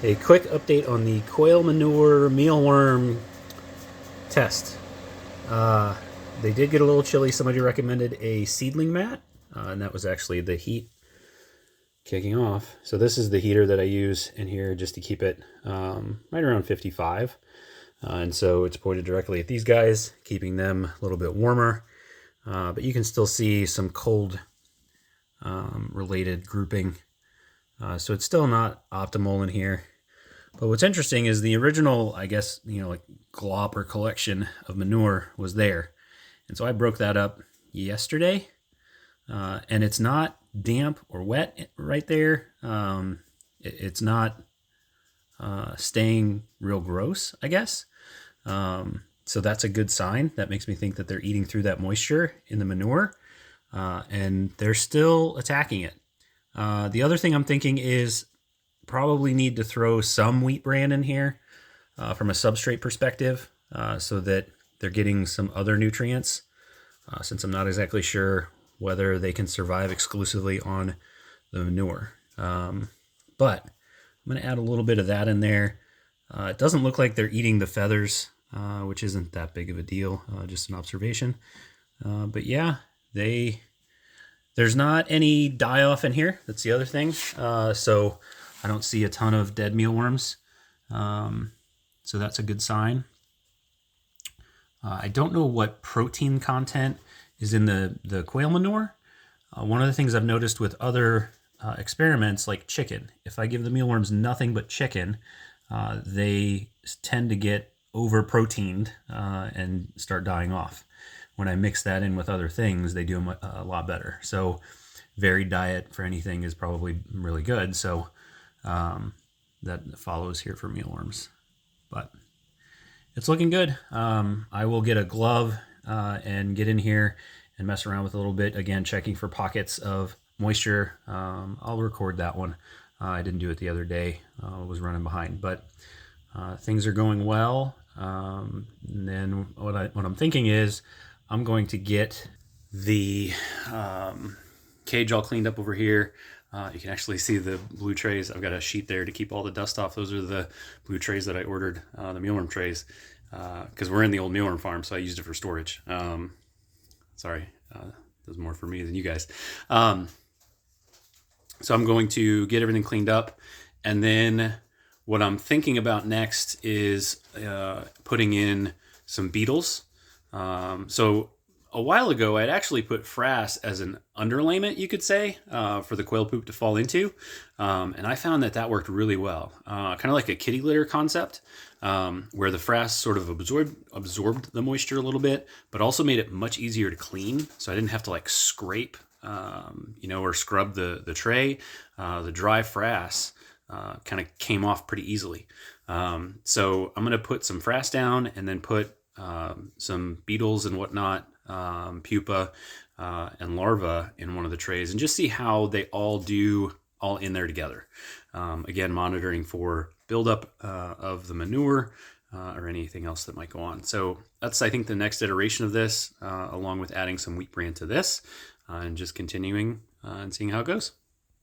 A quick update on the quail manure mealworm test. Uh, they did get a little chilly. Somebody recommended a seedling mat, and that was actually the heat kicking off. So this is the heater that I use in here just to keep it right around 55. And so it's pointed directly at these guys, keeping them a little bit warmer. But you can still see some cold related grouping. So it's still not optimal in here. But what's interesting is the original, I guess, like glop or collection of manure was there. And so I broke that up yesterday. And it's not damp or wet right there. It's not staying real gross, I guess. So that's a good sign. That makes me think that they're eating through that moisture in the manure. And they're still attacking it. The other thing I'm thinking is probably need to throw some wheat bran in here from a substrate perspective so that they're getting some other nutrients, since I'm not exactly sure whether they can survive exclusively on the manure. But I'm going to add a little bit of that in there. It doesn't look like they're eating the feathers, which isn't that big of a deal, just an observation. But yeah, there's not any die-off in here. That's the other thing. So I don't see a ton of dead mealworms. So that's a good sign. I don't know what protein content is in the quail manure. One of the things I've noticed with other experiments like chicken, if I give the mealworms nothing but chicken, they tend to get over-proteined and start dying off. When I mix that in with other things, they do a lot better. So varied diet for anything is probably really good. So that follows here for mealworms. But it's looking good. I will get a glove and get in here and mess around with a little bit. Again, checking for pockets of moisture. I'll record that one. I didn't do it the other day. I was running behind. But things are going well. And then what I'm thinking is I'm going to get the cage all cleaned up over here. You can actually see the blue trays. I've got a sheet there to keep all the dust off. Those are the blue trays that I ordered, the mealworm trays, because we're in the old mealworm farm, so I used it for storage. Sorry, there's more for me than you guys. So I'm going to get everything cleaned up, and then what I'm thinking about next is putting in some beetles. So a while ago, I'd actually put frass as an underlayment, you could say, for the quail poop to fall into. And I found that worked really well. Kind of like a kitty litter concept, where the frass sort of absorbed the moisture a little bit, but also made it much easier to clean. So I didn't have to like scrape, or scrub the tray. The dry frass kind of came off pretty easily. So I'm going to put some frass down and then put some beetles and whatnot, pupa and larvae in one of the trays, and just see how they all do all in there together. Again, monitoring for buildup of the manure or anything else that might go on. So that's, I think, the next iteration of this, along with adding some wheat bran to this, and just continuing and seeing how it goes.